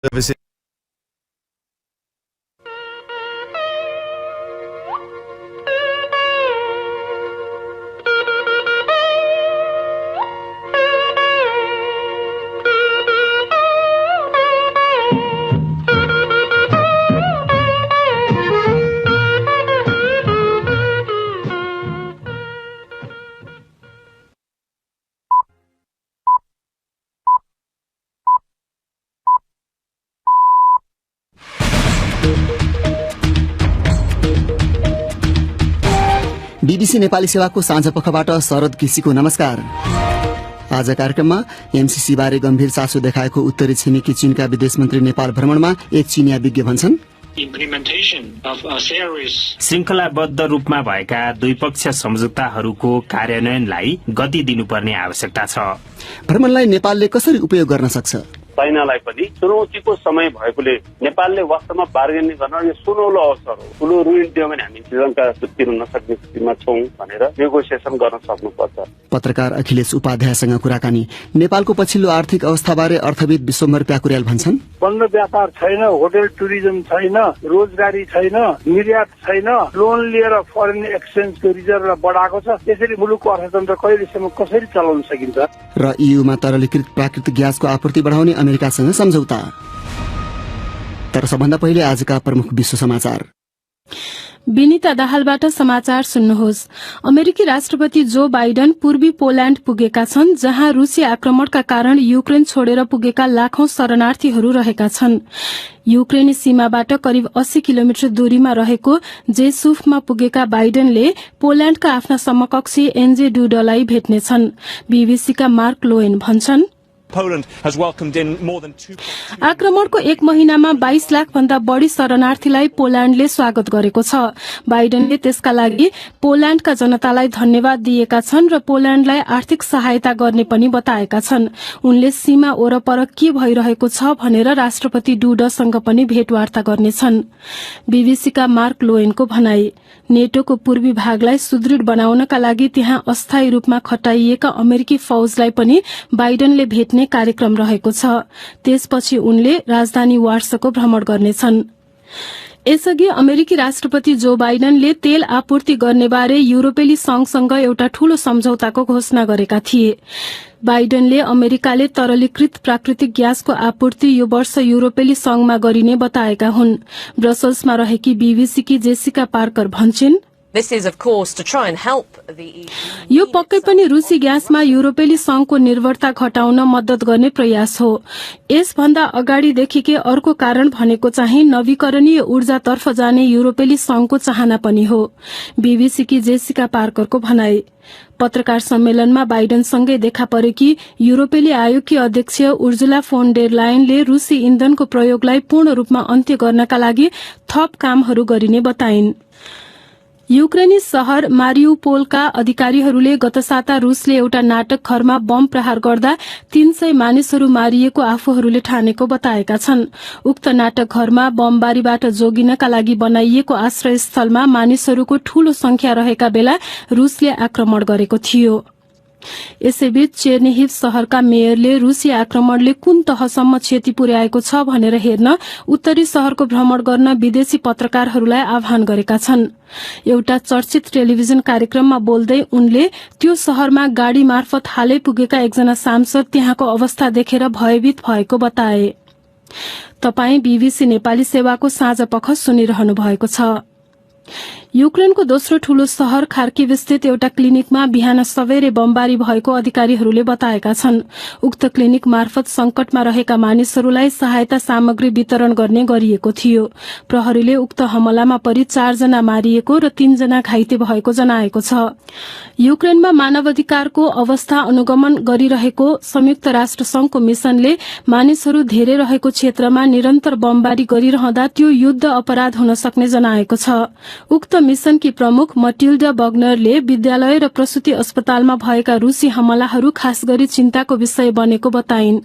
services. BBC Nepali सेवाको साँझपखबाट शरद केसीको नमस्कार। आज कार्यक्रममा एमसीसी बारे गम्भीर चासो देखाएको उत्तरी छिमेकी चीनका विदेश मन्त्री नेपाल भ्रमणमा, एक चीनिया विज्ञ भन्छन्। श्रृंखलाबद्ध रूपमा भएका द्विपक्षीय सम्झौताहरूको कार्यान्वयनलाई गति दिनुपर्ने आवश्यकता छ। भ्रमणलाई नेपालले कसरी उपयोग गर्न सक्छ? चाइनालाई पनि चुनौतीको समय भएकोले नेपालले वास्तवमा बार्गेनिङ गर्न यो सुनौलो अवसर हो। ठूलो ऋण दियो भने हामी श्रीलङ्का तिर्न नसक्ने स्थितिमा छौं भनेर नेगोसिएसन गर्न सक्नुपर्छ। पत्रकार अखिलेश उपाध्यायसँग कुराकानी। नेपालको पछिल्लो आर्थिक अवस्थाबारे अर्थविद विश्वम्भर प्याकुर्याल भन्छन्। बन्द व्यापार छैन, होटल टुरिज्म छैन, रोजगारी छैन, निर्यात छैन, लोन लिएर फरेन एक्सचेन्जको रिजर्भ बढाएको छ। त्यसरी मुलुकको अर्थतन्त्र कहिलेसम्म कसरी चलाउन सकिन्छ? र ईयूमा तरलीकृत प्राकृतिक ग्यासको आपूर्ति बढाउने अमेरिकासँग सम्झौता। तर सबभन्दा पहिले आजका प्रमुख विश्व समाचार। विनिता दाहालबाट समाचार सुन्नुहोस्। अमेरिकी राष्ट्रपति जो बाइडेन पूर्वी पोल्याण्ड पुगेका छन्, जहाँ रूसी आक्रमणका कारण युक्रेन छोडेर पुगेका लाखौं शरणार्थीहरू रहेका छन्। युक्रेनी सीमाबाट करिब 80 किलोमिटर दूरीमा रहेको जेसुफमा पुगेका बाइडेनले पोल्याण्डका आफ्ना समकक्षी एनजे डुडालाई भेट्नेछन्। बीबीसीका मार्क लोएन भन्छन्, आक्रमणको एक महिनामा 22 लाख भन्दा बढ़ी शरणार्थीलाई पोल्याण्डले स्वागत गरेको छ। बाइडेनले त्यसका लागि पोल्याण्डका जनतालाई धन्यवाद दिएका छन् र पोल्याण्डलाई आर्थिक सहायता गर्ने पनि बताएका छन्। उनले सीमा वरपर के भइरहेको छ भनेर राष्ट्रपति डुडासँग पनि भेटवार्ता गर्नेछन्। बीबीसीका मार्क लोएनको भनाई, नेटोको पूर्वी भागलाई सुदृढ़ बनाउनका लागि त्यहाँ अस्थायी रूपमा खटाइएका अमेरिकी फौजलाई पनि बाइडेनले भेट्ने कार्यक्रम रहेको छ। त्यसपछि उनले राजधानी वार्सको भ्रमण गर्नेछन्। यसअघि अमेरिकी राष्ट्रपति जो बाइडेनले तेल आपूर्ति गर्नेबारे युरोपेली संघसँग एउटा ठूलो सम्झौताको घोषणा गरेका थिए। बाइडेनले अमेरिकाले तरलीकृत प्राकृतिक ग्यासको आपूर्ति यो वर्ष युरोपेली संघमा गरिने बताएका हुन्। ब्रसल्समा रहेकी बीबीसीकी जेसिका पार्कर भन्छिन्, यो पक्कै पनि रूसी ग्यासमा युरोपेली संघको निर्भरता घटाउन मद्दत गर्ने प्रयास हो। यसभन्दा अगाडिदेखिकै अर्को कारण भनेको चाहिँ नवीकरणीय ऊर्जातर्फ जाने युरोपेली संघको चाहना पनि हो। बीबीसीकी जेसिका पार्करको भनाई। पत्रकार सम्मेलनमा बाइडेनसँगै देखा परेकी युरोपेली आयोगकी अध्यक्ष उर्जुला फोन डेर लायनले रूसी इन्धनको प्रयोगलाई पूर्ण रूपमा अन्त्य गर्नका लागि थप कामहरू गरिने बताइन्। युक्रेनी शहर मारिउपोलका अधिकारीहरूले गत साता रूसले एउटा नाटक घरमा बम प्रहार गर्दा 300 मानिसहरू मारिएको आफूहरूले ठानेको बताएका छन्। उक्त नाटक घरमा बमबारीबाट जोगिनका लागि बनाइएको आश्रयस्थलमा मानिसहरूको ठूलो संख्या रहेका बेला रूसले आक्रमण गरेको थियो। यसैबीच चेर्निहिभ शहरका मेयरले रूसी आक्रमणले कुन तहसम्म क्षति पुर्याएको छ भनेर हेर्न उत्तरी शहरको भ्रमण गर्न विदेशी पत्रकारहरूलाई आह्वान गरेका छन्। एउटा चर्चित टेलिभिजन कार्यक्रममा बोल्दै उनले त्यो शहरमा गाड़ी मार्फत हालै पुगेका एकजना सांसद त्यहाँको अवस्था देखेर भयभीत भएको बताए। तपाई बीबीसी नेपाली सेवाको साँझपख सुनिरहनु भएको छ। युक्रेनको दोस्रो ठूलो शहर खार्किभ स्थित एउटा क्लिनिकमा बिहान सबेरै बमबारी भएको अधिकारीहरूले बताएका छन्। उक्त क्लिनिक मार्फत संकटमा रहेका मानिसहरूलाई सहायता सामग्री वितरण गर्ने गरिएको थियो। प्रहरीले उक्त हमलामा परि 4 जना मारिएको र 3 जना घाइते भएको जनाएको छ। युक्रेनमा मानवाधिकारको अवस्था अनुगमन गरिरहेको संयुक्त राष्ट्र संघको मिशनले मानिसहरू धेरै रहेको क्षेत्रमा निरन्तर बमबारी गरिरहँदा त्यो युद्ध अपराध हुन सक्ने जनाएको छ। उक्त मिशनकी प्रमुख मटिल्डा बग्नरले विद्यालय र प्रसूति अस्पतालमा भएका रूसी हमलाहरू खास गरी चिन्ताको विषय बनेको बताइन्।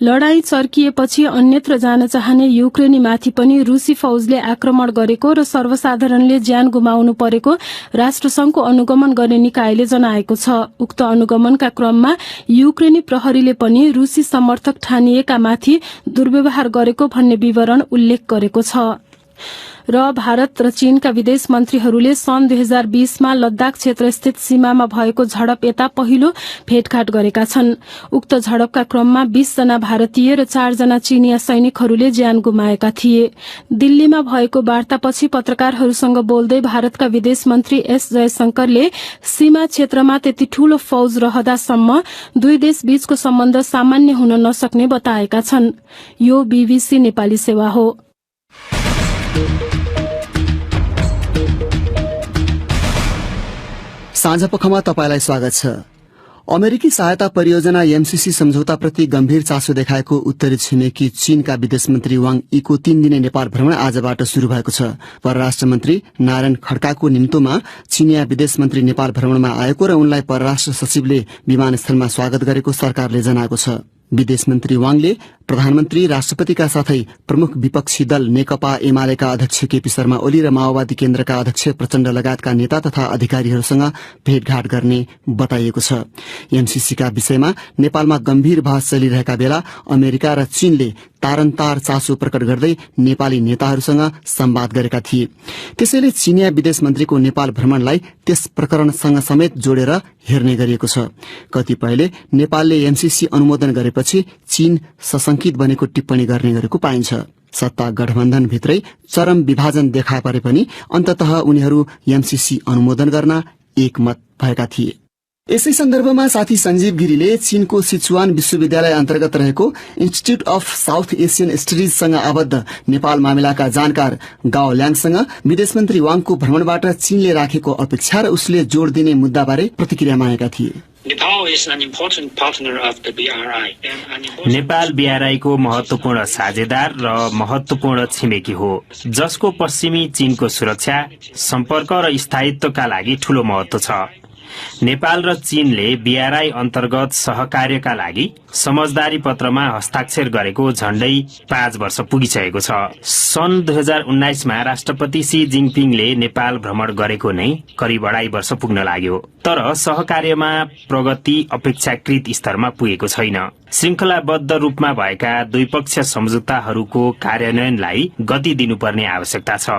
लडाईँ चर्किएपछि अन्यत्र जान चाहने युक्रेनीमाथि पनि रूसी फौजले आक्रमण गरेको र सर्वसाधारणले ज्यान गुमाउनु परेको राष्ट्रसंघको अनुगमन गर्ने निकायले जनाएको छ। उक्त अनुगमनका क्रममा युक्रेनी प्रहरीले पनि रूसी समर्थक ठानिएका माथि दुर्व्यवहार गरेको भन्ने विवरण उल्लेख गरेको छ। र भारत र चीनका विदेश मन्त्रीहरूले सन् 2020 मा लद्दाख क्षेत्रस्थित सीमामा भएको झडप यता पहिलो भेटघाट गरेका छन्। उक्त झडपका क्रममा 20 जना भारतीय र 4 जना चीनिया सैनिकहरूले ज्यान गुमाएका थिए। दिल्लीमा भएको वार्तापछि पत्रकारहरूसँग बोल्दै भारतका विदेश मन्त्री एस जयशंकरले सीमा क्षेत्रमा त्यति ठूलो फौज रहदासम्म दुई देश बीचको सम्बन्ध सामान्य हुन नसक्ने बताएका छन्। यो बीबीसी नेपाली सेवा हो। साँझपखमा तपाईलाई स्वागत छ। अमेरिकी सहायता परियोजना एमसीसी सम्झौताप्रति गम्भीर चासो देखाएको उत्तरी छिमेकी चीनका विदेश मन्त्री वाङ यीको 3 दिने नेपाल भ्रमण आजबाट शुरू भएको छ। परराष्ट्र मन्त्री नारायण खड्काको निम्तोमा चीनिया विदेश मन्त्री नेपाल भ्रमणमा आएको र उनलाई परराष्ट्र सचिवले विमानस्थलमा स्वागत गरेको सरकारले जनाएको छ। विदेश मन्त्री वाङले प्रधानमन्त्री राष्ट्रपतिका साथै प्रमुख विपक्षी दल नेकपा एमालेका अध्यक्ष केपी शर्मा ओली र माओवादी केन्द्रका अध्यक्ष प्रचण्ड लगायतका नेता तथा अधिकारीहरूसँग भेटघाट गर्ने बताइएको छ। एमसीसीका विषयमा नेपालमा गम्भीर बहस चलिरहेका बेला अमेरिका र चीनले तारन्तार चासो प्रकट गर्दै नेपाली नेताहरूसँग संवाद गरेका थिए। त्यसैले चीनिया विदेश मन्त्रीको नेपाल भ्रमणलाई त्यस प्रकरणसँग समेत जोडेर हेर्ने गरिएको छ। कतिपयले नेपालले एमसीसी अनुमोदन गरेपछि चीन सशंकित बनेको टिप्पणी गर्ने गरेको पाइन्छ। सत्ता गठबन्धनभित्रै चरम विभाजन देखा परे पनि अन्ततः उनीहरू एमसीसी अनुमोदन गर्न एकमत भएका थिए। यसै सन्दर्भमा साथी संजीव गिरीले चीनको सिचुआन विश्वविद्यालय अन्तर्गत रहेको इन्स्टिच्यूट अफ साउथ एसियन स्टडीजसँग आबद्ध नेपाल मामिलाका जानकार गाओ ल्याङसँग विदेश मन्त्री वाङको भ्रमणबाट चीनले राखेको अपेक्षा र उसले जोड़ दिने मुद्दाबारे प्रतिक्रिया मागेका थिए। नेपाल बीआरआई को महत्वपूर्ण साझेदार र महत्वपूर्ण छिमेकी हो, जसको पश्चिमी चीनको सुरक्षा, सम्पर्क र स्थायित्वका लागि ठूलो महत्व छ। नेपाल र चीनले बीआरआई अन्तर्गत सहकार्यका लागि समझदारी पत्रमा हस्ताक्षर गरेको झण्डै 5 वर्ष पुगिसकेको छ। सन् 2019 मा राष्ट्रपति सी जिङपिङले नेपाल भ्रमण गरेको नै करिब 2.5 वर्ष पुग्न लाग्यो, तर सहकार्यमा प्रगति अपेक्षाकृत स्तरमा पुगेको छैन। श्रृंखलाबद्ध रूपमा भएका द्विपक्षीय सम्झौताहरूको कार्यान्वयनलाई गति दिनुपर्ने आवश्यकता छ।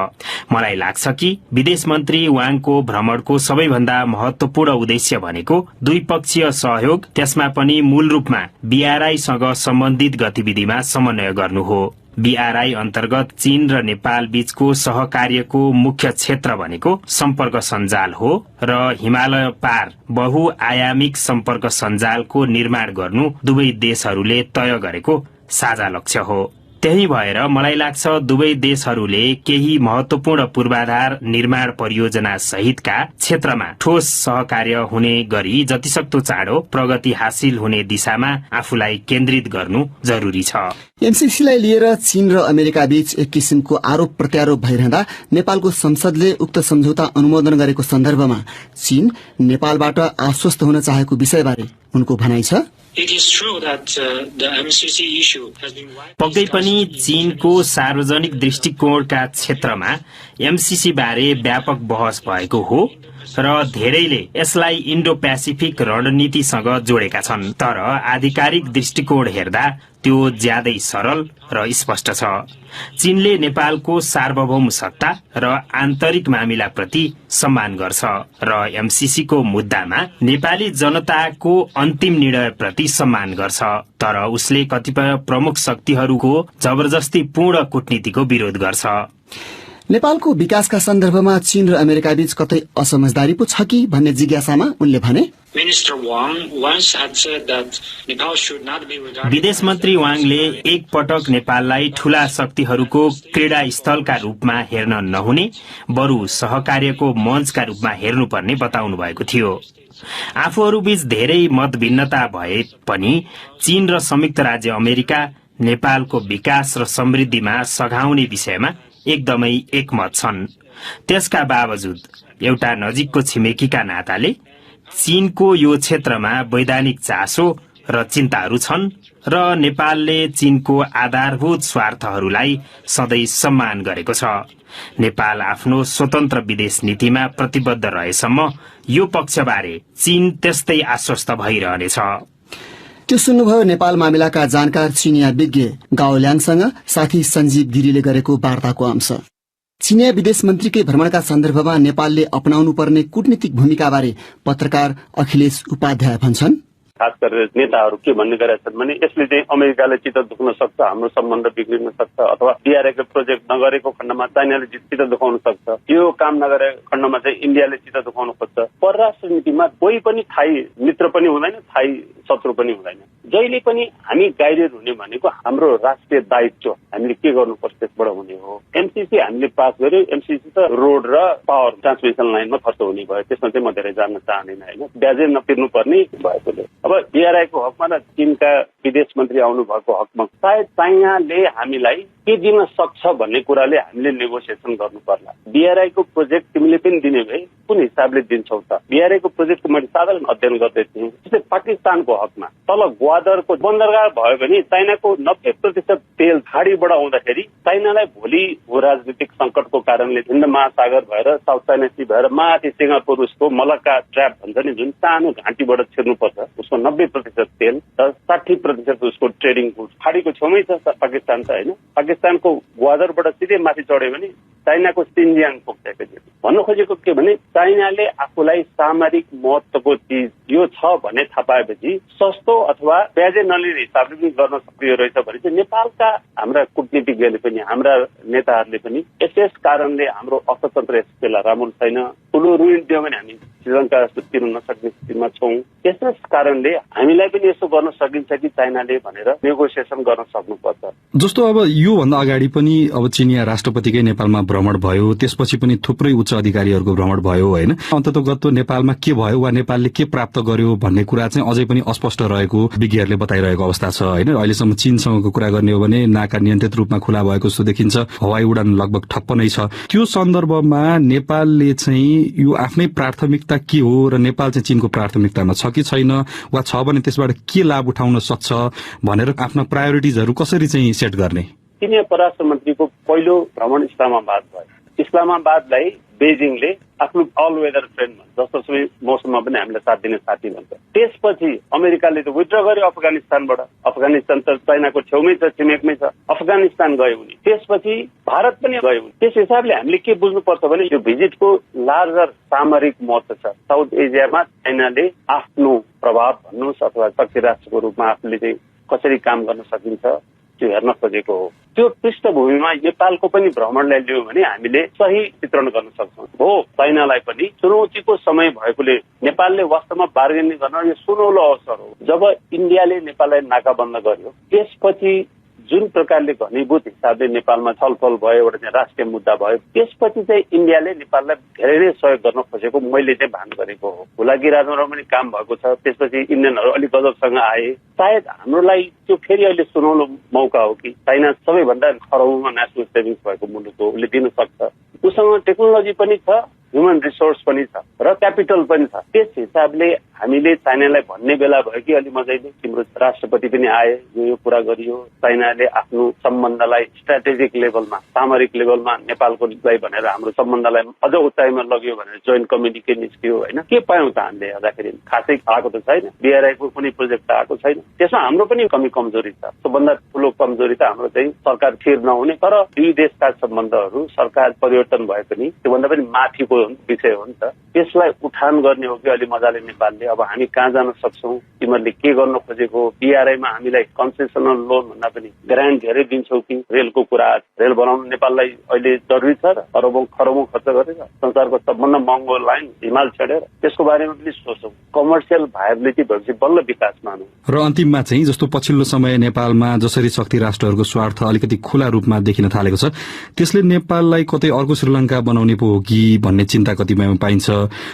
मलाई लाग्छ कि विदेश मन्त्री वाङको भ्रमणको सबैभन्दा महत्वपूर्ण उद्देश्य भनेको द्विपक्षीय सहयोग, त्यसमा पनि मूल रूपमा बीआरआईसँग सम्बन्धित गतिविधिमा समन्वय गर्नु हो। बीआरआई अन्तर्गत चीन र नेपाल बीचको सहकार्यको मुख्य क्षेत्र भनेको सम्पर्क सञ्जाल हो र हिमालय पार बहुआयामिक सम्पर्क सञ्जालको निर्माण गर्नु दुवै देशहरूले तय गरेको साझा लक्ष्य हो। त्यही भएर मलाई लाग्छ दुवै देशहरूले केही महत्वपूर्ण पूर्वाधार निर्माण परियोजना सहितका क्षेत्रमा ठोस सहकार्य हुने गरी जतिसक्दो चाँडो प्रगति हासिल हुने दिशामा आफूलाई केन्द्रित गर्नु जरुरी छ। एमसीसीलाई लिएर चीन र अमेरिका बीच एक किसिमको आरोप प्रत्यारोप भइरहँदा नेपालको संसदले उक्त सम्झौता अनुमोदन गरेको सन्दर्भमा चीन नेपालबाट आश्वस्त हुन चाहेको विषयबारे उनको भनाइ छ। पक्कै पनि चीनको सार्वजनिक दृष्टिकोणका क्षेत्रमा एमसीसी बारे व्यापक बहस भएको हो र धेरैले यसलाई इन्डो पेसिफिक रणनीतिसँग जोडेका छन्, तर आधिकारिक दृष्टिकोण हेर्दा त्यो ज्यादै सरल र स्पष्ट छ। चीनले नेपालको सार्वभौम सत्ता र आन्तरिक मामिलाप्रति सम्मान गर्छ र एमसीसी को मुद्दामा नेपाली जनताको अन्तिम निर्णयप्रति सम्मान गर्छ, तर उसले कतिपय प्रमुख शक्तिहरूको जबरजस्ती पूर्ण कूटनीतिको विरोध गर्छ। नेपालको विकासका सन्दर्भमा चीन र अमेरिका बीच कतै असमझदारी पो छ कि भन्ने जिज्ञासामा उनले भने, विदेश मन्त्री वाङले एक पटक नेपाललाई ठूला शक्तिहरूको क्रीडा स्थलका रूपमा हेर्न नहुने, बरु सहकार्यको मञ्चका रूपमा हेर्नुपर्ने बताउनु भएको थियो। आफूहरूबीच धेरै मतभिन्नता भए पनि चीन र संयुक्त राज्य अमेरिका नेपालको विकास र समृद्धिमा सघाउने विषयमा एकदमै एकमत छन्। त्यसका बावजुद एउटा नजिकको छिमेकीका नाताले चीनको यो क्षेत्रमा वैधानिक चासो र चिन्ताहरू छन् र नेपालले चीनको आधारभूत स्वार्थहरूलाई सधैँ सम्मान गरेको छ। नेपाल आफ्नो स्वतन्त्र विदेश नीतिमा प्रतिबद्ध रहेसम्म यो पक्षबारे चीन त्यस्तै आश्वस्त भइरहनेछ। त्यो सुन्नुभयो नेपाल मामिलाका जानकार चिनिया विज्ञ गाओ ल्याङसँग साथी सञ्जीव गिरीले गरेको वार्ताको अंश। चिनिया विदेश मन्त्रीकै भ्रमणका सन्दर्भमा नेपालले अपनाउनु पर्ने कूटनीतिक भूमिकाबारे पत्रकार अखिलेश उपाध्याय भन्छन्। खास गरेर नेताहरू के भन्ने गरेका छन् भने यसले चाहिँ अमेरिकाले चित्त दुख्न सक्छ, हाम्रो सम्बन्ध बिग्रिन सक्छ, अथवा डीआरआईको प्रोजेक्ट नगरेको खण्डमा चाइनाले चित्त दुखाउन सक्छ, यो काम नगरेको खण्डमा चाहिँ इन्डियाले चित्त दुखाउन खोज्छ। परराष्ट्र नीतिमा कोही पनि थाई मित्र पनि हुँदैन, थाई शत्रु पनि हुँदैन। जहिले पनि हामी गाइडेड हुने भनेको हाम्रो राष्ट्रिय दायित्व हामीले के गर्नुपर्छ त्यसबाट हुने हो। एमसीसी हामीले पास गर्यो, एमसीसी त रोड र पावर ट्रान्समिसन लाइनमा खर्च हुने भयो, त्यसमा चाहिँ म धेरै जान्न चाहदिनँ होइन, ब्याजै नतिर्नु पर्ने भएकोले। अब डीआरआईको हकमा र चीनका विदेश मन्त्री आउनु भएको हकमा सायद चाइनाले हामीलाई के दिन सक्छ भन्ने कुराले हामीले नेगोसिएसन गर्नु पर्ला। डीआरआईको प्रोजेक्ट तिमीले पनि दिने भए कुन हिसाबले दिन्छौ त? डीआरआईको प्रोजेक्ट मैले साधारण अध्ययन गर्दै थिएँ। जस्तै पाकिस्तानको हकमा तल ग्वादरको बन्दरगाह भयो भने चाइनाको 90% तेल खाडीबाट आउँदाखेरि चाइनालाई भोलि भू राजनीतिक संकटको कारणले हिन्द महासागर भएर साउथ चाइना सी भएर माथि सिंगापुर उसको मलक्का ट्र्याप भन्छ नि, जुन सानो घाँटीबाट छिर्नुपर्छ, उसको 90% तेल र 60% उसको ट्रेडिङ गुड्स खाडीको छेउमै छ पाकिस्तान त होइन। पाकिस्तानको ग्वादरबाट सिधै माथि चढ्यो भने चाइनाको सिन्जियाङ पुग्छ। भन्नु खोजेको के भने चाइनाले आफूलाई सामरिक महत्वको चिज यो छ भन्ने थाहा पाएपछि सस्तो अथवा ब्याजै नलिने हिसाबले पनि गर्न सक्रिय रहेछ भने चाहिँ नेपालका हाम्रा कूटनीतिज्ञले पनि हाम्रा नेताहरूले पनि यस कारणले हाम्रो अर्थतन्त्र यस बेला राम्रो छैन, ठुलो ऋण दियो भने हामी श्रीलङ्का जस्तो तिर्न नसक्ने स्थितिमा छौँ, त्यस कारणले हामीलाई पनि यसो गर्न सकिन्छ कि चाइनाले भनेर नेगोसिएसन गर्न सक्नुपर्छ। जस्तो अब योभन्दा अगाडि पनि अब चिनिया राष्ट्रपतिकै नेपालमा भ्रमण भयो, त्यसपछि पनि थुप्रै उच्च अधिकारीहरूको भ्रमण भयो होइन। अन्ततोगत नेपालमा के भयो वा नेपालले के प्राप्त गर्यो भन्ने कुरा चाहिँ अझै पनि अस्पष्ट रहेको विज्ञहरूले बताइरहेको अवस्था छ होइन। अहिलेसम्म चीनसँगको कुरा गर्ने हो भने नाका नियन्त्रित रूपमा खुला भएको जस्तो देखिन्छ, हवाई उडान लगभग ठप्प नै छ। त्यो सन्दर्भमा नेपालले चाहिँ यो आफ्नै प्राथमिकता के हो र नेपाल चाहिँ चीनको प्राथमिकतामा छ कि छैन, वा छ भने त्यसबाट के लाभ उठाउन सक्छ भनेर आफ्ना प्रायोरिटिजहरू कसरी चाहिँ सेट गर्ने? चिनिया परराष्ट्र मन्त्रीको पहिलो भ्रमण इस्लामाबाद भयो। इस्लामाबादलाई बेजिङले आफ्नो अल वेदर फ्रेन्ड भन्छ, जस्तो मौसममा पनि हामीलाई साथ दिने साथी भन्छ। त्यसपछि अमेरिकाले त विथड्र गर्यो अफगानिस्तानबाट। अफगानिस्तान त चाइनाको छेउमै छ, छिमेकमै छ, अफगानिस्तान गयो उनी। त्यसपछि भारत पनि गयो उनी। त्यस हिसाबले हामीले के बुझ्नुपर्छ भने यो भिजिटको लार्जर सामरिक महत्व छ। साउथ एसियामा चाइनाले आफ्नो प्रभाव भन्नुहोस् अथवा शक्ति राष्ट्रको रूपमा आफूले चाहिँ कसरी काम गर्न सकिन्छ त्यो हेर्न खोजेको हो। त्यो पृष्ठभूमिमा नेपालको पनि भ्रमणलाई लियो भने हामीले सही चित्रण गर्न सक्छौँ। हो, चाइनालाई पनि चुनौतीको समय भएकोले नेपालले वास्तवमा बार्गेनिङ गर्न यो सुनौलो अवसर हो। जब इन्डियाले नेपाललाई नाकाबन्द गर्यो त्यसपछि जुन प्रकारले घनीभूत हिसाबले नेपालमा छलफल भयो, एउटा चाहिँ राष्ट्रिय मुद्दा भयो, त्यसपछि चाहिँ इन्डियाले नेपाललाई धेरै नै सहयोग गर्न खोजेको मैले चाहिँ भान गरेको हो। हुलाकी राजमार्गमा पनि काम भएको छ। त्यसपछि इन्डियनहरू अलिक गजबसँग आए। सायद हाम्रो लागि त्यो फेरि अहिले सुनौलो मौका हो कि चाइना सबैभन्दा खरौँमा नेसनल सेभिङ्स भएको मुलुक हो, उसले दिन सक्छ। उसँग टेक्नोलोजी पनि छ, ह्युमन रिसोर्स पनि छ र क्यापिटल पनि छ। त्यस हिसाबले हामीले चाइनालाई भन्ने बेला भयो कि अलि मजाले तिम्रो राष्ट्रपति पनि आए, यो कुरा गरियो। चाइनाले आफ्नो सम्बन्धलाई स्ट्राटेजिक लेभलमा, सामरिक लेभलमा नेपालको भनेर हाम्रो सम्बन्धलाई अझ उचाइमा लग्यो भनेर जोइन्ट कम्युनिके निस्कियो होइन। के पायौँ त हामीले हेर्दाखेरि? खासै आएको त छैन। डीआरआईको कुनै प्रोजेक्ट त आएको छैन। त्यसमा हाम्रो पनि कमी कमजोरी छ। सबभन्दा ठुलो कमजोरी त हाम्रो चाहिँ सरकार स्थिर नहुने, तर दुई देशका सम्बन्धहरू सरकार परिवर्तन भए पनि त्योभन्दा पनि माथिको विषय हो नि त। त्यसलाई उठान गर्ने हो कि अलि मजाले नेपालले अब हामी कहाँ जान सक्छौँ, तिमीहरूले के गर्न खोजेको, डीआरआईमा हामीलाई कन्सेसनल लोन भन्दा पनि ग्रान्ट धेरै दिन्छौ कि? रेलको कुरा, रेल बनाउनु नेपाललाई अहिले जरुरी छ र अरबौं खरबौं खर्च गरेर संसारको सबभन्दा महँगो लाइन हिमाल छेडेर त्यसको बारेमा पनि सोचौँ। कमर्सियल भायबिलिटी भएपछि बल्ल विकास मानौँ। र अन्तिममा चाहिँ जस्तो पछिल्लो समय नेपालमा जसरी शक्ति राष्ट्रहरूको स्वार्थ अलिकति खुला रूपमा देखिन थालेको छ, त्यसले नेपाललाई कतै अर्को श्रीलङ्का बनाउने पो हो कि भन्ने चिन्ता कतिपयमा पाइन्छ।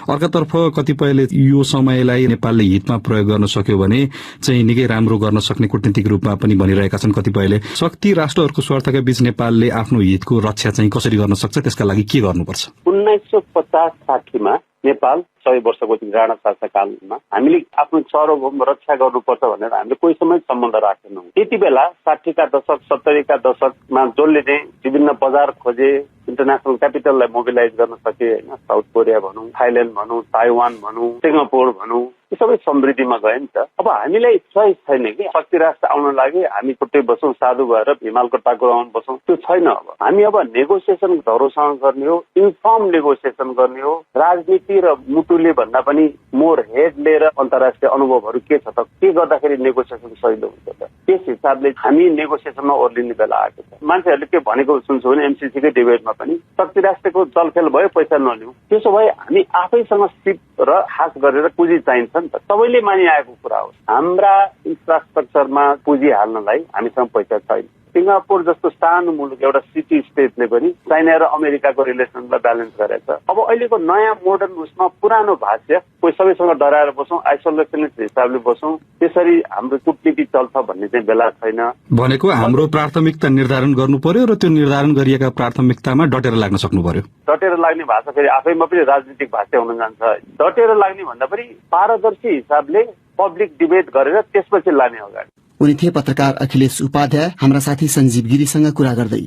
अर्कातर्फ कतिपयले यो समयलाई नेपालले हितमा प्रयोग गर्न सक्यो भने चाहिँ निकै राम्रो गर्न सक्ने कूटनीतिक रूपमा पनि भनिरहेका छन् कतिपयले। शक्ति राष्ट्रहरूको स्वार्थका बीच नेपालले आफ्नो हितको रक्षा चाहिँ कसरी गर्न सक्छ, त्यसका लागि के गर्नुपर्छ? 1950-60 मा नेपाल 100 वर्षको राणा शासनकालमा हामीले आफ्नो सार्वभौम रक्षा गर्नुपर्छ भनेर हामीले कोही समय सम्बन्ध राखेनौँ। त्यति बेला 60 का दशक 70 का दशकमा जसले चाहिँ विभिन्न बजार खोजे, इन्टरनेसनल क्यापिटललाई मोबिलाइज गर्न सके होइन, साउथ कोरिया भनौँ, थाइल्यान्ड भनौँ, ताइवान भनौँ, सिङ्गापुर भनौँ, यो सबै समृद्धिमा गयो नि त। अब हामीलाई चोइस छैन कि शक्ति राष्ट्र आउन लागि हामी छुट्टै बसौँ, साधु भएर हिमालको टाकुरामा बसौँ, त्यो छैन। अब हामी नेगोसिएसन धरोसँग गर्ने हो, इन्फर्म नेगोसिएसन गर्ने हो। राजनीति र मुटुले भन्दा पनि मोर हेड लिएर अन्तर्राष्ट्रिय अनुभवहरू के छ त, के गर्दाखेरि नेगोसिएसन सजिलो हुन्छ त, त्यस हिसाबले हामी नेगोसिएसनमा ओर्लिने बेला आएको छ। मान्छेहरूले के भनेको सुन्छौँ भने एमसीसीकै डिबेटमा पनि शक्ति राष्ट्रको चलखेल भयो, पैसा नलिउँ, त्यसो भए हामी आफैसँग सिप र खास गरेर पुँजी चाहिन्छ नि त, सबैले मानिआएको कुरा हो। हाम्रा इन्फ्रास्ट्रक्चरमा पुँजी हाल्नलाई हामीसँग पैसा छैन। सिङ्गापुर जस्तो सानो मुलुक एउटा सिटी स्टेटले पनि चाइना र अमेरिकाको रिलेसनलाई ब्यालेन्स गरेछ। अब अहिलेको नयाँ मोडर्न उसमा पुरानो भाष्य कोही सबैसँग डराएर बसौँ, आइसोलेसनिस्ट हिसाबले बसौँ, त्यसरी हाम्रो कूटनीति चल्छ भन्ने चाहिँ बेला छैन। भनेको हाम्रो प्राथमिकता निर्धारण गर्नु पर्यो र त्यो निर्धारण गरिएका प्राथमिकतामा डटेर लाग्न सक्नु पर्यो। डटेर लाग्ने भाषा फेरि आफैमा पनि राजनीतिक भाष्य हुन जान्छ। डटेर लाग्ने भन्दा पनि पारदर्शी हिसाबले पब्लिक डिबेट गरेर त्यसपछि लाने अगाडि। उनी थिए पत्रकार अखिलेश उपाध्याय हाम्रा साथी सञ्जीव गिरीसँग कुरा गर्दै।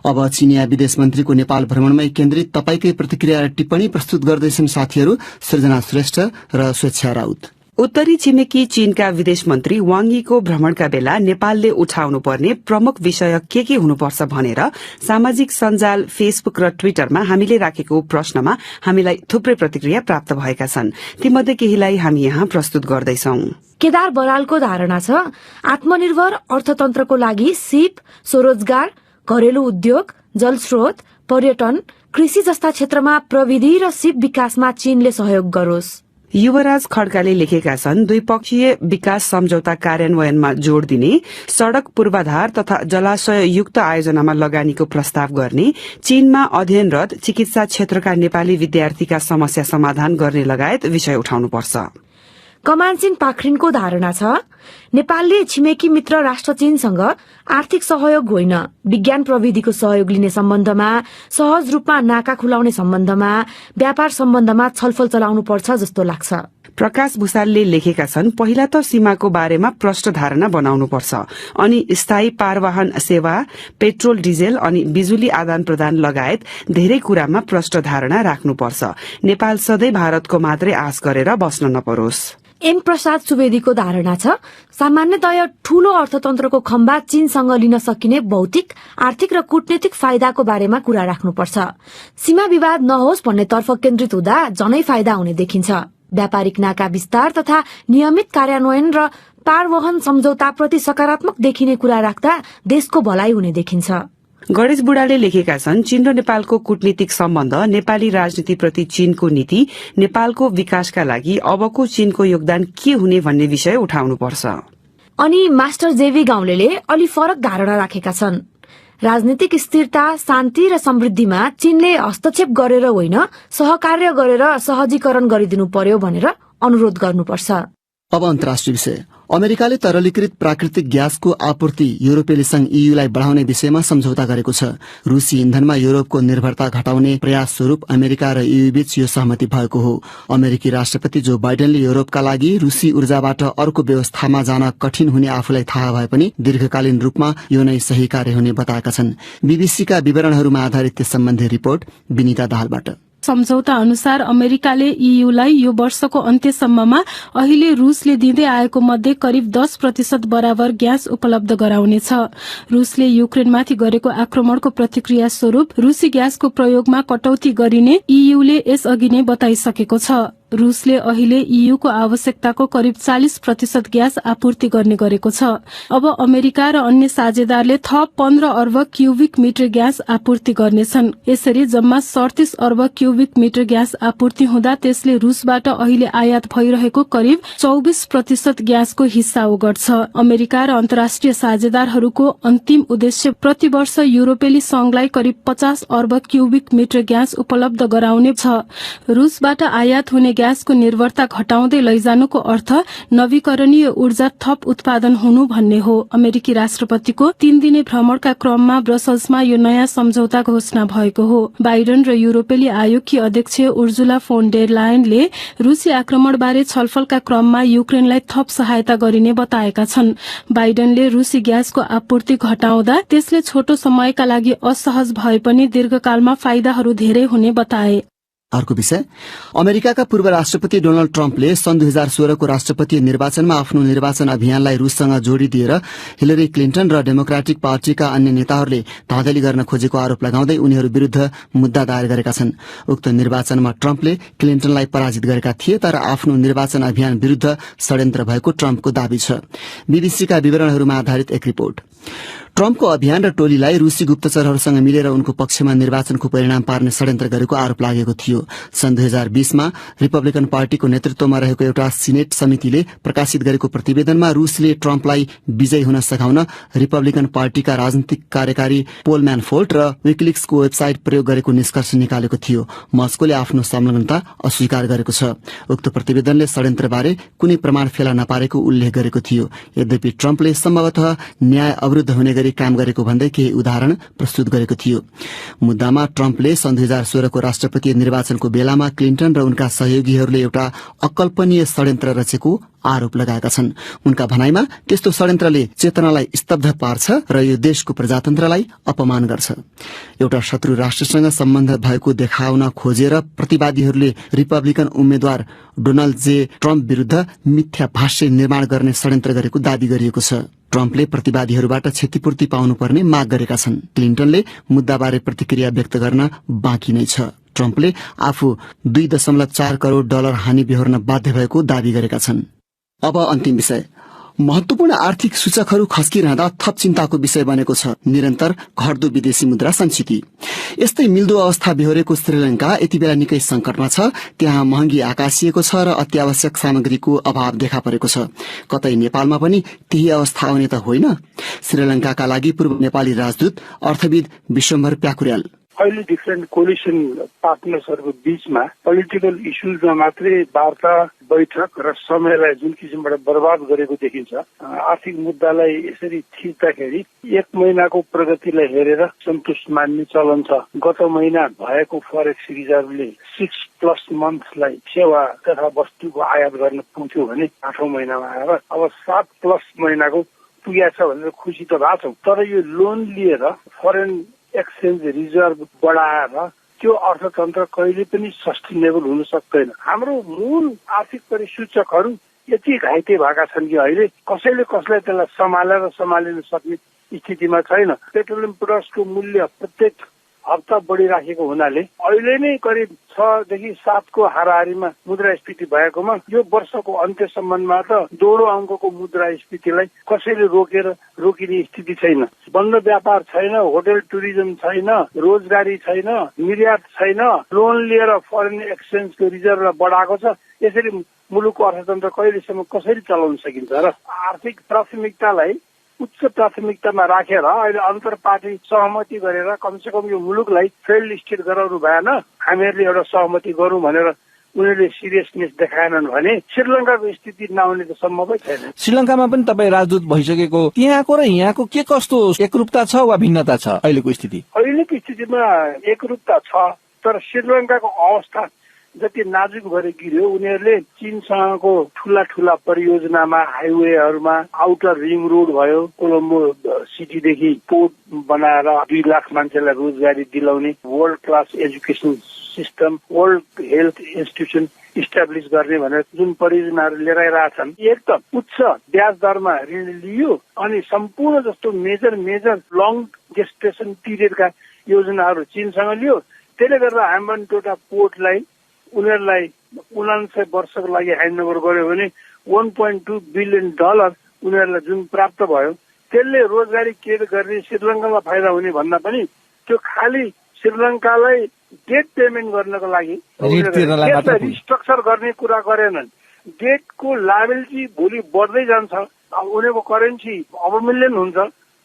अब चिनिया विदेश मन्त्रीको नेपाल भ्रमणमै केन्द्रित तपाईकै प्रतिक्रिया र टिप्पणी प्रस्तुत गर्दैछन् साथीहरू सृजना श्रेष्ठ र स्वेच्छा राउत। उत्तरी छिमेकी चीनका विदेश मन्त्री वाङ यीको भ्रमणका बेला नेपालले उठाउनु पर्ने प्रमुख विषय के हुनुपर्छ भनेर सामाजिक सञ्जाल फेसबुक र ट्विटरमा हामीले राखेको प्रश्नमा हामीलाई थुप्रै प्रतिक्रिया प्राप्त भएका छन्। तीमध्ये केहीलाई हामी यहाँ प्रस्तुत गर्दैछौं। केदार बरालको धारणा छ आत्मनिर्भर अर्थतन्त्रको लागि सिप, स्वरोजगार, घरेलु उद्योग, जलस्रोत, पर्यटन, कृषि जस्ता क्षेत्रमा प्रविधि र सिप विकासमा चीनले सहयोग गरोस्। युवराज खड्काले लेखेका छन् द्विपक्षीय विकास सम्झौता कार्यान्वयनमा जोड़ दिने, सड़क पूर्वाधार तथा जलाशय युक्त आयोजनामा लगानीको प्रस्ताव गर्ने, चीनमा अध्ययनरत चिकित्सा क्षेत्रका नेपाली विद्यार्थीका समस्या समाधान गर्ने लगायत विषय उठाउनुपर्छ। कमानसिंह पाखरिनको धारणा छ नेपालले छिमेकी मित्र राष्ट्र चीनसँग आर्थिक सहयोग होइन, विज्ञान प्रविधिको सहयोग लिने सम्बन्धमा, सहज रूपमा नाका खुलाउने सम्बन्धमा, व्यापार सम्बन्धमा छलफल चलाउनुपर्छ जस्तो लाग्छ। प्रकाश भूषालले लेखेका छन् पहिला त सीमाको बारेमा प्रष्ट धारणा बनाउनुपर्छ, अनि स्थायी पारवाहन सेवा, पेट्रोल डिजेल अनि बिजुली आदान प्रदान लगायत धेरै कुरामा प्रष्ट धारणा राख्नुपर्छ। नेपाल सधैँ भारतको मात्रै आश गरेर बस्न नपरोस्। एम प्रसाद सुवेदीको धारणा छ सामान्यतया ठूलो अर्थतन्त्रको खम्बा चीनसँग लिन सकिने भौतिक, आर्थिक र कूटनीतिक फाइदाको बारेमा कुरा राख्नुपर्छ। सीमा विवाद नहोस् भन्ने तर्फ केन्द्रित हुँदा जनै फाइदा हुने देखिन्छ। व्यापारिक नाका विस्तार तथा नियमित कार्यान्वयन र पारवहन सम्झौताप्रति सकारात्मक देखिने कुरा राख्दा देशको भलाइ हुने देखिन्छ। गणेश बुढाले लेखेका छन् चीन र नेपालको कूटनीतिक सम्बन्ध, नेपाली राजनीतिप्रति चीनको नीति, नेपालको विकासका लागि अबको चीनको योगदान के हुने भन्ने विषय उठाउनुपर्छ। अनि मास्टर जेवी गाउँलेले अलि फरक धारणा राखेका छन्। राजनीतिक स्थिरता, शान्ति र समृद्धिमा चीनले हस्तक्षेप गरेर होइन, सहकार्य गरेर सहजीकरण गरिदिनु पर्यो भनेर अनुरोध गर्नुपर्छ। अब अन्तर्राष्ट्रिय विषय। अमेरिकाले तरलीकृत प्राकृतिक ग्यासको आपूर्ति युरोपेली संघ ईयूलाई बढ़ाउने विषयमा सम्झौता गरेको छ। रूसी इन्धनमा युरोपको निर्भरता घटाउने प्रयास स्वरूप अमेरिका र ईयू बीच यो सहमति भएको हो। अमेरिकी राष्ट्रपति जो बाइडेनले युरोपका लागि रूसी ऊर्जाबाट अर्को व्यवस्थामा जान कठिन हुने आफूलाई थाहा भए पनि दीर्घकालीन रूपमा यो नै सही कार्य हुने बताएका छन्। बीबीसीका विवरणहरूमा आधारित त्यस सम्बन्धी रिपोर्ट विनिता दाहालबाट। सम्झौता अनुसार अमेरिकाले ईयूलाई यो वर्षको अन्त्यसम्ममा अहिले रूसले दिँदै आएको मध्ये करिब 10% बराबर ग्यास उपलब्ध गराउनेछ। रूसले युक्रेनमाथि गरेको आक्रमणको प्रतिक्रिया स्वरूप रूसी ग्यासको प्रयोगमा कटौती गरिने ईयूले यसअघि नै बताइसकेको छ। रूसले अहिले ईयूको आवश्यकताको करिब 40% ग्यास आपूर्ति गर्ने गरेको छ। अब अमेरिका र अन्य साझेदारले थप 15 अर्ब क्यूबिक मिटर ग्यास आपूर्ति गर्नेछन्। यसरी जम्मा 37 अर्ब क्यूबिक मिटर ग्यास आपूर्ति हुँदा त्यसले रूसबाट अहिले आयात भइरहेको करिब 24% ग्यासको हिस्सा ओगट्छ। अमेरिका र अन्तर्राष्ट्रिय साझेदारहरूको अन्तिम उद्देश्य प्रति वर्ष युरोपेली संघलाई करिब 50 अर्ब क्यूबिक मिटर ग्यास उपलब्ध गराउने छ। रूसबाट आयात हुने ग्यासको निर्भरता घटाउँदै लैजानुको अर्थ नवीकरणीय ऊर्जा थप उत्पादन हुनु भन्ने हो। अमेरिकी राष्ट्रपतिको 3 दिने भ्रमणका क्रममा ब्रसल्समा यो नयाँ सम्झौता घोषणा भएको हो। बाइडन र युरोपेली आयोगकी अध्यक्ष उर्जुला फोन डेर लायनले रूसी आक्रमणबारे छलफलका क्रममा युक्रेनलाई थप सहायता गरिने बताएका छन्। बाइडनले रूसी ग्यासको आपूर्ति घटाउँदा त्यसले छोटो समयका लागि असहज भए पनि दीर्घकालमा फाइदाहरू धेरै हुने बताए। अर्को विषय, अमेरिकाका पूर्व राष्ट्रपति डोनाल्ड ट्रम्पले सन् 2016 को राष्ट्रपति निर्वाचनमा आफ्नो निर्वाचन अभियानलाई रूससँग जोडिदिएर हिलरी क्लिन्टन र डेमोक्रेटिक पार्टीका अन्य नेताहरूले धाँधली गर्न खोजेको आरोप लगाउँदै उनीहरू विरूद्ध मुद्दा दायर गरेका छन्। उक्त निर्वाचनमा ट्रम्पले क्लिन्टनलाई पराजित गरेका थिए, तर आफ्नो निर्वाचन अभियान विरूद्ध षड्यन्त्र भएको ट्रम्पको दावी छ। बीबीसीका विवरणहरूमा आधारित एक रिपोर्ट। ट्रम्पको अभियान र टोलीलाई रूसी गुप्तचरहरूसँग मिलेर उनको पक्षमा निर्वाचनको परिणाम पार्ने षड्यन्त्र गरेको आरोप लागेको थियो। सन् 2020 मा रिपब्लिकन पार्टीको नेतृत्वमा रहेको एउटा सिनेट समितिले प्रकाशित गरेको प्रतिवेदनमा रूसले ट्रम्पलाई विजयी हुन सघाउन रिपब्लिकन पार्टीका राजनीतिक कार्यकारी पोल म्यानफोर्ट र विकिलिक्सको वेबसाइट प्रयोग गरेको निष्कर्ष निकालेको थियो। मस्कोले आफ्नो संलग्नता अस्वीकार गरेको छ। उक्त प्रतिवेदनले षड्यन्त्रबारे कुनै प्रमाण फेला नपारेको उल्लेख गरेको थियो। यद्यपि ट्रम्पले सम्भवतः न्याय अवरुद्ध हुने गरी काम गरेको भन्दै केही उदाहरण प्रस्तुत गरेको थियो। मुद्दामा ट्रम्पले सन् 2016 को राष्ट्रपति निर्वाचनको बेलामा क्लिन्टन र उनका सहयोगीहरूले एउटा अकल्पनीय षड्यन्त्र रचेको आरोप लगाएका छन्। उनका भनाइमा त्यस्तो षड्यन्त्रले चेतनालाई स्तब्ध पार्छ र यो देशको प्रजातन्त्रलाई अपमान गर्छ। एउटा शत्रु राष्ट्रसँग सम्बन्ध भएको देखाउन खोजेर प्रतिवादीहरूले रिपब्लिकन उम्मेद्वार डोनाल्ड जे ट्रम्प विरूद्ध मिथ्या भाष्य निर्माण गर्ने षड्यन्त्र गरेको दावी गरिएको छ। ट्रम्पले प्रतिवादीहरूबाट क्षतिपूर्ति पाउनुपर्ने माग गरेका छन्। क्लिन्टनले मुद्दाबारे प्रतिक्रिया व्यक्त गर्न बाँकी नै छ। ट्रम्पले आफू $2.4 करोड हानि बेहोर्न बाध्य भएको दावी गरेका छन्। अब अन्तिम विषय, महत्वपूर्ण आर्थिक सूचकहरू खस्किरहँदा थप चिन्ताको विषय बनेको छ निरन्तर घट्दो विदेशी मुद्रा संचिति। यस्तै मिल्दो अवस्था बेहोरेको श्रीलंका यति बेला निकै संकटमा छ। त्यहाँ महँगी आकाशिएको छ र अत्यावश्यक सामग्रीको अभाव देखा परेको छ। कतै नेपालमा पनि त्यही अवस्था आउने त होइन। श्रीलंकाका लागि पूर्व नेपाली राजदूत अर्थविद विश्वम्भर प्याकुर्याल, अहिले डिफ्रेन्ट कोलिसन पार्टनर्सहरूको बीचमा पोलिटिकल इस्युजमा मात्रै वार्ता बैठक र समयलाई जुन किसिमबाट बर्बाद गरेको देखिन्छ। आर्थिक मुद्दालाई यसरी थिच्दाखेरि 1 महिनाको प्रगतिलाई हेरेर सन्तुष्ट मान्ने चलन छ। गत महिना भएको फरेक्स रिजर्भले 6+ मन्थ्सलाई सेवा तथा वस्तुको आयात गर्न पुग्थ्यो भने 8औं महिनामा आएर अब 7+ महिनाको पुगेको छ भनेर खुसी त भएको छौँ। तर यो लोन लिएर फरेन एक्सचेन्ज रिजर्भ बढाएर त्यो अर्थतन्त्र कहिले पनि सस्टेनेबल हुन सक्दैन। हाम्रो मूल आर्थिक परिसूचकहरू यति घाइते भएका छन् कि अहिले कसैले कसलाई त्यसलाई सम्हालिन सक्ने स्थितिमा छैन। पेट्रोलियम प्रोडक्ट्सको मूल्य प्रत्येक हप्ता बढिराखेको हुनाले अहिले नै करिब 6 देखि 7 को हाराहारीमा मुद्रास्फीति भएकोमा यो वर्षको अन्त्यसम्ममा त दोहोरो अङ्कको मुद्रास्फीतिलाई कसैले रोकिने स्थिति छैन। बन्द व्यापार छैन, होटल टुरिज्म छैन, रोजगारी छैन, निर्यात छैन, लोन लिएर फरेन एक्सचेन्जको रिजर्भ बढाएको छ। यसरी मुलुकको अर्थतन्त्र कहिलेसम्म कसरी चलाउन सकिन्छ र? आर्थिक प्राथमिकतालाई उच्च प्राथमिकतामा राखेर अहिले अन्तर पार्टी सहमति गरेर कमसेकम यो मुलुकलाई फेल्ड स्टेट गराउनु भएन। हामीहरूले एउटा सहमति गरौँ भनेर उनीहरूले सिरियसनेस देखाएनन् भने श्रीलंकाको स्थिति नआउने त सम्भवै छैन। श्रीलंकामा पनि तपाईँ राजदूत भइसकेको, त्यहाँको र यहाँको के कस्तो एकरूपता छ वा भिन्नता छ अहिलेको स्थिति? अहिलेको स्थितिमा एकरूपता छ, तर श्रीलंकाको अवस्था जति नाजुक भएर गिर्यो। उनीहरूले चीनसँगको ठूला परियोजनामा, हाइवेहरूमा, आउटर रिङ रोड भयो, कोलम्बो सिटीदेखि पोर्ट बनाएर 2 लाख मान्छेलाई रोजगारी दिलाउने, world class education system, world health institution establish गर्ने भनेर जुन परियोजनाहरू लिएर आइरहेछन्, एक त उच्च ब्याज दरमा ऋण लियो अनि सम्पूर्ण जस्तो मेजर लङ जेस्टेसन पिरियडका योजनाहरू चीनसँग लियो। त्यसले गर्दा हाम्बनटोटा पोर्टलाई उनीहरूलाई 79 वर्षको लागि ह्यान्डओभर गर्यो भने $1.2 बिलियन उनीहरूलाई जुन प्राप्त भयो त्यसले रोजगारी क्रिएट गर्ने, श्रीलङ्कामा फाइदा हुने भन्दा पनि त्यो खालि श्रीलङ्कालाई डेट पेमेन्ट गर्नको लागि रिस्ट्रक्चर गर्ने कुरा गरेनन्। डेटको लायबिलिटी भोलि बढ्दै जान्छ, उनीहरूको करेन्सी अवमूल्यन हुन्छ,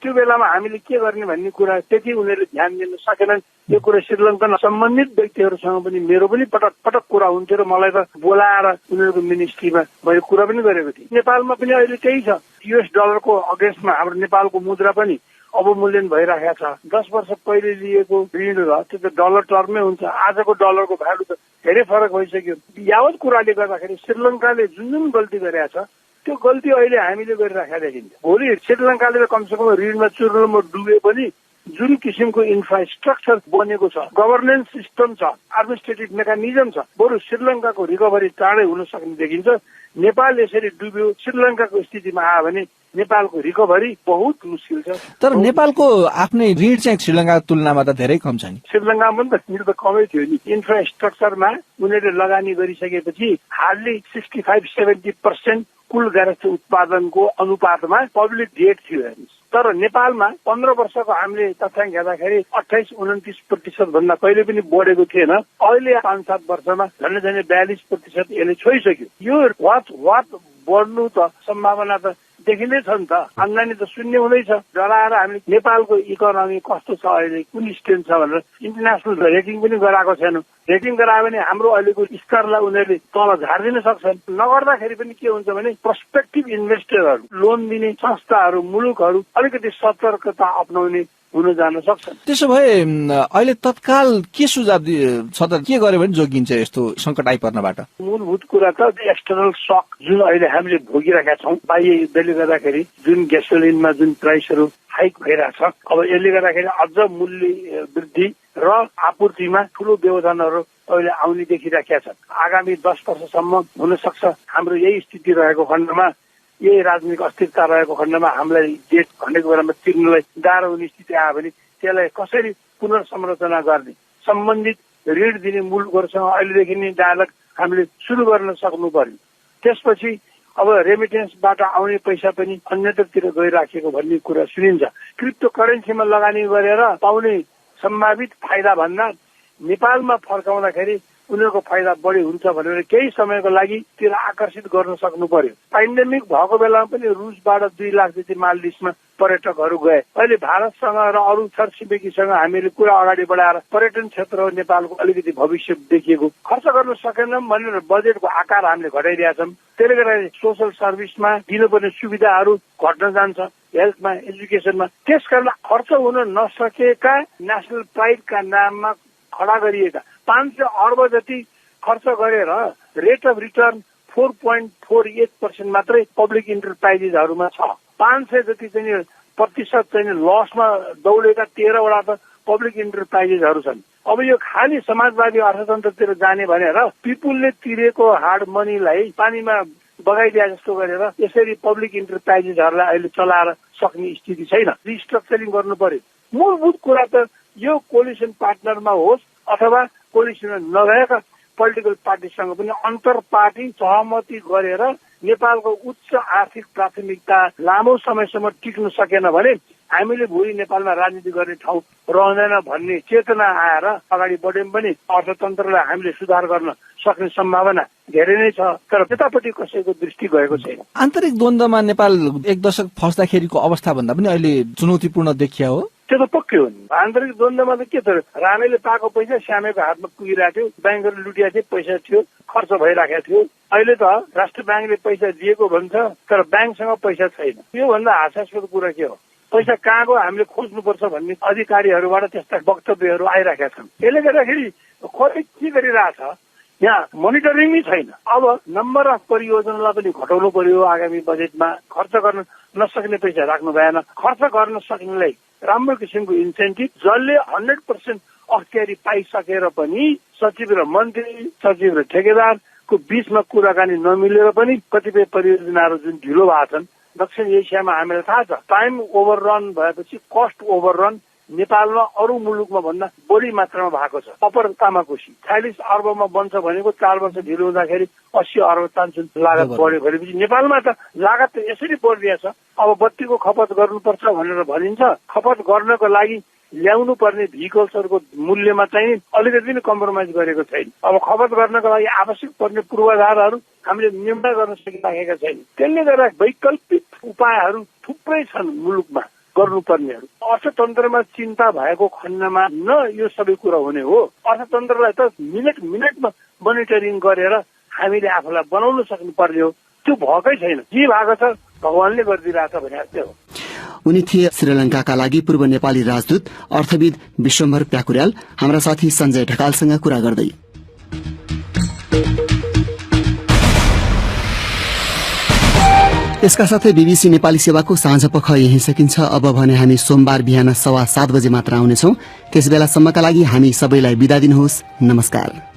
त्यो बेलामा हामीले के गर्ने भन्ने कुरा त्यति उनीहरूले ध्यान दिन सकेनन्। यो कुरा श्रीलङ्कन सम्बन्धित व्यक्तिहरूसँग पनि मेरो पनि पटक पटक कुरा हुन्थ्यो र मलाई त बोलाएर उनीहरूको मिनिस्ट्रीमा मैले कुरा पनि गरेको थिएँ। नेपालमा पनि अहिले त्यही छ। US डलरको अगेन्स्टमा हाम्रो नेपालको मुद्रा पनि अवमूल्यन भइरहेको छ। 10 वर्ष पहिले लिएको ऋण र त्यो त डलर टर्ममै हुन्छ। आजको डलरको भ्यालु त धेरै फरक भइसक्यो। यावत कुराले गर्दाखेरि श्रीलङ्काले जुन जुन गल्ती गरेका छ त्यो गल्ती अहिले हामीले गरिराखेका देखिन्छ। भोलि श्रीलङ्काले त कमसेकम ऋणमा चुर्लुममा डुबे पनि जुन किसिमको इन्फ्रास्ट्रक्चर बनेको छ, गभर्नेन्स सिस्टम छ, एडमिनिस्ट्रेटिभ मेकानिजम छ, बरु श्रीलङ्काको रिकभरी चाँडै हुन सक्ने देखिन्छ। नेपाल यसरी डुब्यो, श्रीलङ्काको स्थितिमा आयो भने नेपालको रिकभरी बहुत मुस्किल छ। तर नेपालको आफ्नै ऋण चाहिँ श्रीलङ्काको तुलनामा त धेरै कम छ नि। श्रीलङ्कामा पनि त ऋण त कमै थियो नि। इन्फ्रास्ट्रक्चरमा उनीहरूले लगानी गरिसकेपछि हार्डली 65-70% कुल गारस्थ उत्पादनको अनुपातमा पब्लिक डेट थियो हेर्नुहोस्। तर नेपालमा 15 वर्षको हामीले तथ्याङ्क हेर्दाखेरि 28-29% भन्दा कहिले पनि बढेको थिएन। अहिले 5-7 वर्षमा झन्डै 42% यसले छोइसक्यो। यो वात बढ्नु त सम्भावना त देखिँदै छ नि त। आम्दानी त शून्य हुँदैछ। डराएर हामीले नेपालको इकोनोमी कस्तो छ अहिले, कुन स्टेट छ भनेर इन्टरनेसनल रेटिङ पनि गराएको छैन। रेटिङ गरायो भने हाम्रो अहिलेको स्तरलाई उनीहरूले तल झारिदिन सक्छन्। नगर्दाखेरि पनि के हुन्छ भने प्रोस्पेक्टिभ इन्भेस्टरहरू, लोन दिने संस्थाहरू, मुलुकहरू अलिकति सतर्कता अपनाउने हुन जान सक्छन्। त्यसो भए अहिले तत्काल के सुझाव छ त? के गर्यो भने जोगिन्छ यस्तो संकट आइपर्नबाट? मूलभूत कुरा त एक्सटर्नल सक जुन अहिले हामीले भोगिरहेका छौँ, बाह्य युद्धले गर्दाखेरि जुन ग्यासोलिनमा जुन प्राइसहरू हाइक भइरहेछ, अब यसले गर्दाखेरि अझ मूल्य वृद्धि र आपूर्तिमा ठूलो व्यवधानहरू अहिले आउने देखिरहेका छन्। आगामी 10 वर्षसम्म हुन सक्छ हाम्रो यही स्थिति रहेको खण्डमा, यही राजनीतिक अस्थिरता रहेको खण्डमा हामीलाई डेट भनेको बेलामा तिर्नलाई गाह्रो हुने स्थिति आयो भने त्यसलाई कसरी पुनर्संरचना गर्ने, सम्बन्धित ऋण दिने मुलुकहरूसँग अहिलेदेखि नै डायलग हामीले सुरु गर्न सक्नु पर्यो। त्यसपछि अब रेमिटेन्सबाट आउने पैसा पनि अन्यत्रतिर गइराखेको भन्ने कुरा सुनिन्छ। क्रिप्टो करेन्सीमा लगानी गरेर पाउने सम्भावित फाइदा भन्दा नेपालमा फर्काउँदाखेरि उनीहरूको फाइदा बढी हुन्छ भनेर केही समयको लागि त्यसलाई आकर्षित गर्न सक्नु पर्यो। पेन्डेमिक भएको बेलामा पनि रुसबाट 2 लाख जति मालदिभ्समा पर्यटकहरू गए। अहिले भारतसँग र अरू छरछिमेकीसँग हामीले कुरा अगाडि बढाएर पर्यटन क्षेत्र नेपालको अलिकति भविष्य देखिएको खर्च गर्न सकेनौँ भनेर बजेटको आकार हामीले घटाइरहेका छौँ। त्यसले गर्दा सोसल सर्भिसमा दिनुपर्ने सुविधाहरू घट्न जान्छ, हेल्थमा, एजुकेसनमा। त्यसकारण खर्च हुन नसकेका नेसनल प्राइडका नाममा खडा गरिएका 500 अर्ब जति खर्च गरेर रेट अफ रिटर्न 4.48% मात्रै पब्लिक इन्टरप्राइजेसहरूमा छ। 500 जति चाहिँ प्रतिशत चाहिँ लसमा दौडेका 13 वटा त पब्लिक इन्टरप्राइजेसहरू छन्। अब यो खाली समाजवादी अर्थतन्त्रतिर जाने भनेर पिपुलले तिरेको हार्ड मनीलाई पानीमा बगाइदिए जस्तो गरेर यसरी पब्लिक इन्टरप्राइजेसहरूलाई अहिले चलाएर सक्ने स्थिति छैन। रिस्ट्रक्चरिङ गर्नु पर्यो। मूलभूत कुरा त यो कोलिसन पार्टनरमा होस् अथवा कोलिसनमा नभएका पोलिटिकल पार्टीसँग पनि अन्तर पार्टी सहमति गरेर नेपालको उच्च आर्थिक प्राथमिकता लामो समयसम्म टिक्न सकेन भने हामीले भोलि नेपालमा राजनीति गर्ने ठाउँ रहँदैन भन्ने चेतना आएर अगाडि बढ्यौँ पनि अर्थतन्त्रलाई हामीले सुधार गर्न सक्ने सम्भावना धेरै नै छ। तर त्यतापट्टि कसैको दृष्टि गएको छैन। आन्तरिक द्वन्द्वमा नेपाल 1 दशक फस्दाखेरिको अवस्था भन्दा पनि अहिले चुनौतीपूर्ण देखिया हो। त्यो त पक्कै हो नि। आन्तरिक द्वन्द्वमा त के थियो, रामेले पाएको पैसा श्यामेको हातमा पुगिरहेको थियो, ब्याङ्कहरूले लुटिया थियो, पैसा थियो, खर्च भइरहेको थियो। अहिले त राष्ट्र ब्याङ्कले पैसा दिएको भन्छ तर ब्याङ्कसँग पैसा छैन। योभन्दा हास्यास्पद कुरा के हो? पैसा कहाँको हामीले खोज्नुपर्छ भन्ने अधिकारीहरूबाट त्यस्ता वक्तव्यहरू आइरहेका छन्। यसले गर्दाखेरि खोइ के गरिरहेछ, यहाँ मोनिटरिङ नै छैन। अब नम्बर अफ परियोजनालाई पनि घटाउनु पर्यो। आगामी बजेटमा खर्च गर्न नसक्ने पैसा राख्नु भएन। खर्च गर्न सक्नेलाई राम्रो किसिमको इन्सेन्टिभ, जसले 100% अख्तियारी पाइसकेर पनि सचिव र मन्त्री, सचिव र ठेकेदारको बीचमा कुराकानी नमिलेर पनि कतिपय परियोजनाहरू जुन ढिलो भएको छन्। दक्षिण एसियामा हामीलाई थाहा छ टाइम ओभररन भएपछि कस्ट ओभररन नेपालमा अरू मुलुकमा भन्दा बढी मात्रामा भएको छ। अप्पर तामाकोशी 46 अर्बमा बन्छ भनेको 4 वर्ष ढिलो हुँदाखेरि 80 अर्ब तान्छन् लागत बढ्यो भनेपछि नेपालमा त लागत त यसरी बढिरहेछ। अब बत्तीको खपत गर्नुपर्छ भनेर भनिन्छ। खपत गर्नको लागि ल्याउनु पर्ने भेहिकल्सहरूको मूल्यमा चाहिँ अलिकति पनि कम्प्रोमाइज गरेको छैन। अब खपत गर्नको लागि आवश्यक पर्ने पूर्वाधारहरू हामीले निर्माण गर्न सकिराखेका छैन। त्यसले गर्दा वैकल्पिक उपायहरू थुप्रै छन् मुलुकमा। गर्नुपर्नेहरू। अर्थतन्त्रमा चिन्ता भएको खण्डमा न यो सबै कुरा हुने हो। अर्थतन्त्रलाई त मिनटमा मोनिटरिङ गरेर हामीले आफूलाई बनाउन सक्नु पर्ने हो। त्यो भएकै छैन। के भएको छ भगवानले गरिदिरहेको भने त्यो हो। उनी थिए श्रीलंकाका लागि पूर्व नेपाली राजदूत अर्थविद विश्वम्भर प्याकुर्याल। हाम्रा साथी सञ्जय ढकालसँग कुरा गर्दै। यसका साथै बीबीसी नेपाली सेवाको साँझ पख यही सकिन्छ। अब भने हामी सोमबार बिहान 7:15 बजे मात्र आउनेछौं। त्यसबेलासम्मका लागि हामी सबैलाई बिदा दिनुहोस्। नमस्कार।